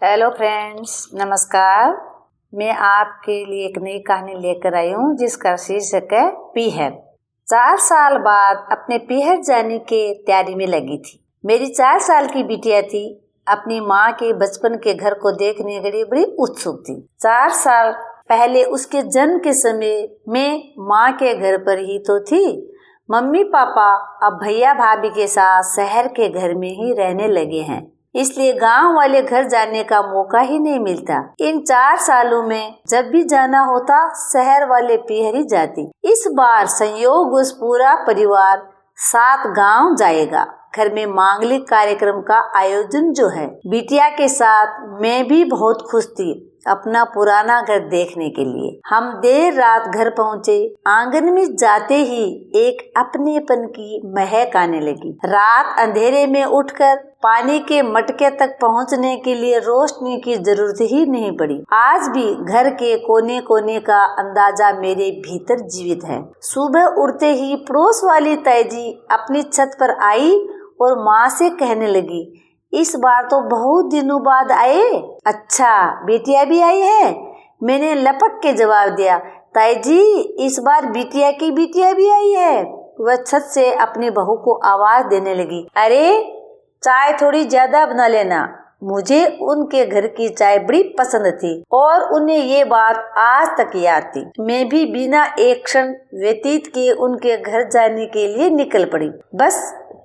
Hello friends, नमस्कार। मैं आपके लिए एक नई कहानी लेकर आई हूँ जिसका शीर्षक है पीहर। 4 साल बाद अपने पीहर जाने के तैयारी में लगी थी। मेरी 4 साल की बिटिया थी। अपनी माँ के बचपन के घर को देखने के लिए बड़ी उत्सुक थी। 4 साल पहले उसके जन्म के समय में माँ के घर पर ही तो थी। मम्मी पापा अब भैया भाभी के साथ शहर के घर में ही रहने लगे हैं, इसलिए गांव वाले घर जाने का मौका ही नहीं मिलता। इन 4 सालों में जब भी जाना होता शहर वाले पीहर ही जाती। इस बार संयोग उस पूरा परिवार साथ गांव जाएगा। घर में मांगलिक कार्यक्रम का आयोजन जो है। बिटिया के साथ मैं भी बहुत खुश थी अपना पुराना घर देखने के लिए। हम देर रात घर पहुँचे। आंगन में जाते ही एक अपनेपन की महक आने लगी। रात अंधेरे में उठकर पानी के मटके तक पहुंचने के लिए रोशनी की जरूरत ही नहीं पड़ी। आज भी घर के कोने कोने का अंदाजा मेरे भीतर जीवित है। सुबह उठते ही पड़ोस वाली ताई जी अपनी छत पर आई और माँ से कहने लगी, इस बार तो बहुत दिनों बाद आए। अच्छा, बिटिया भी आई है? मैंने लपक के जवाब दिया, ताई जी इस बार बिटिया की बिटिया भी आई है। वह छत से अपनी बहू को आवाज देने लगी, अरे चाय थोड़ी ज्यादा बना लेना। मुझे उनके घर की चाय बड़ी पसंद थी और उन्हें ये बात आज तक याद थी। मैं भी बिना एक क्षण व्यतीत किए उनके घर जाने के लिए निकल पड़ी। बस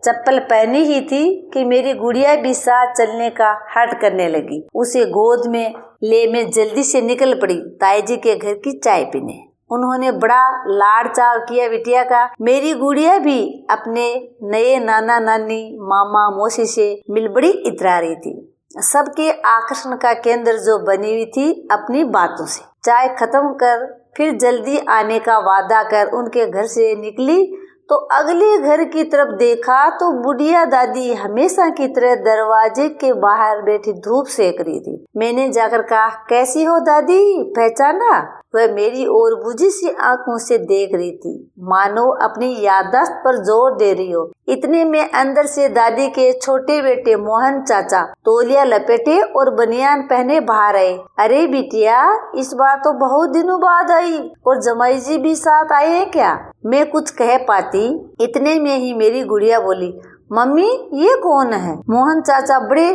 चप्पल पहनी ही थी कि मेरी गुड़िया भी साथ चलने का हट करने लगी। उसे गोद में ले मैं जल्दी से निकल पड़ी ताई जी के घर की चाय पीने। उन्होंने बड़ा लाड़ चाव किया बिटिया का। मेरी गुड़िया भी अपने नए नाना नानी मामा मौसी से मिल बड़ी इतरा रही थी। सबके आकर्षण का केंद्र जो बनी हुई थी अपनी बातों से। चाय खत्म कर फिर जल्दी आने का वादा कर उनके घर से निकली तो अगले घर की तरफ देखा तो बुढ़िया दादी हमेशा की तरह दरवाजे के बाहर बैठी धूप सेक रही थी। मैंने जाकर कहा, कैसी हो दादी, पहचाना? वह मेरी ओर बुझी सी आंखों से देख रही थी, मानो अपनी याददाश्त पर जोर दे रही हो। इतने में अंदर से दादी के छोटे बेटे मोहन चाचा तौलिया लपेटे और बनियान पहने बाहर आए। अरे बिटिया, इस बार तो बहुत दिनों बाद आई और जमाई जी भी साथ आए हैं क्या? मैं कुछ कह पाती, इतने में ही मेरी गुड़िया बोली, मम्मी ये कौन है? मोहन चाचा बड़े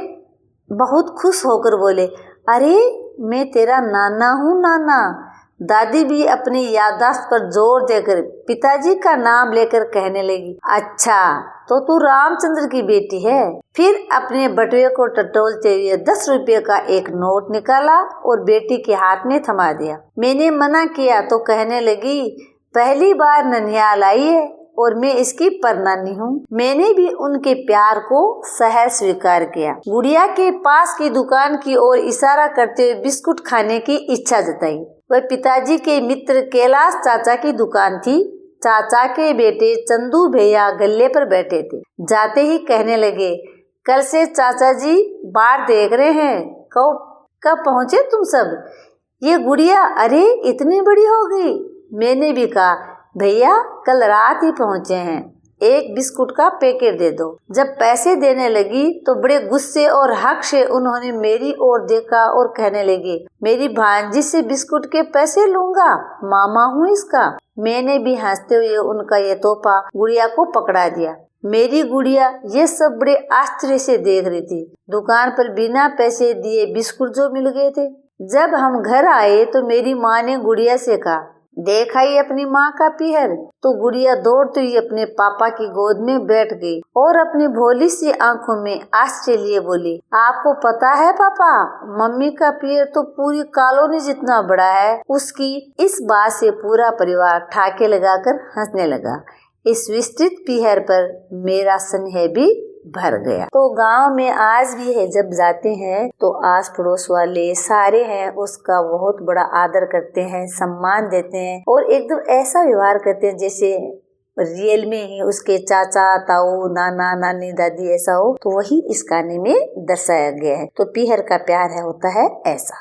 बहुत खुश होकर बोले, अरे मैं तेरा नाना हूँ नाना। दादी भी अपनी याददाश्त पर जोर देकर पिताजी का नाम लेकर कहने लगी, अच्छा तो तू रामचंद्र की बेटी है। फिर अपने बटुए को टटोलते हुए 10 रुपये का एक नोट निकाला और बेटी के हाथ में थमा दिया। मैंने मना किया तो कहने लगी, पहली बार ननिहाल आई है और मैं इसकी परनानी हूँ। मैंने भी उनके प्यार को सहज स्वीकार किया। गुड़िया के पास की दुकान की ओर इशारा करते हुए बिस्कुट खाने की इच्छा जताई। वह पिताजी के मित्र कैलाश चाचा की दुकान थी। चाचा के बेटे चंदू भैया गल्ले पर बैठे थे। जाते ही कहने लगे, कल से चाचा जी बाढ़ देख रहे हैं, कब पहुँचे तुम सब? ये गुड़िया अरे इतनी बड़ी हो गई। मैंने भी कहा, भैया कल रात ही पहुँचे हैं, एक बिस्कुट का पैकेट दे दो। जब पैसे देने लगी तो बड़े गुस्से और हक से उन्होंने मेरी ओर देखा और कहने लगे, मेरी भांजी से बिस्कुट के पैसे लूंगा, मामा हूँ इसका। मैंने भी हंसते हुए उनका ये तोहफा गुड़िया को पकड़ा दिया। मेरी गुड़िया ये सब बड़े आश्चर्य से देख रही थी। दुकान पर बिना पैसे दिए बिस्कुट जो मिल गए थे। जब हम घर आए तो मेरी माँ ने गुड़िया से कहा, देखा ही अपनी माँ का पीहर? तो गुड़िया दौड़ती हुई अपने पापा की गोद में बैठ गई और अपनी भोली सी आंखों में आश्चर्य लिए बोली, आपको पता है पापा, मम्मी का पीहर तो पूरी कॉलोनी जितना बड़ा है। उसकी इस बात से पूरा परिवार ठाके लगाकर हंसने लगा। इस विस्तृत पीहर पर मेरा स्नेह भी भर गया। तो गांव में आज भी है, जब जाते हैं तो आस पड़ोस वाले सारे हैं उसका बहुत बड़ा आदर करते हैं, सम्मान देते हैं और एकदम ऐसा व्यवहार करते हैं जैसे रियल में ही उसके चाचा ताऊ नाना नानी दादी ऐसा हो। तो वही इस कहानी में दर्शाया गया है। तो पीहर का प्यार है होता है ऐसा।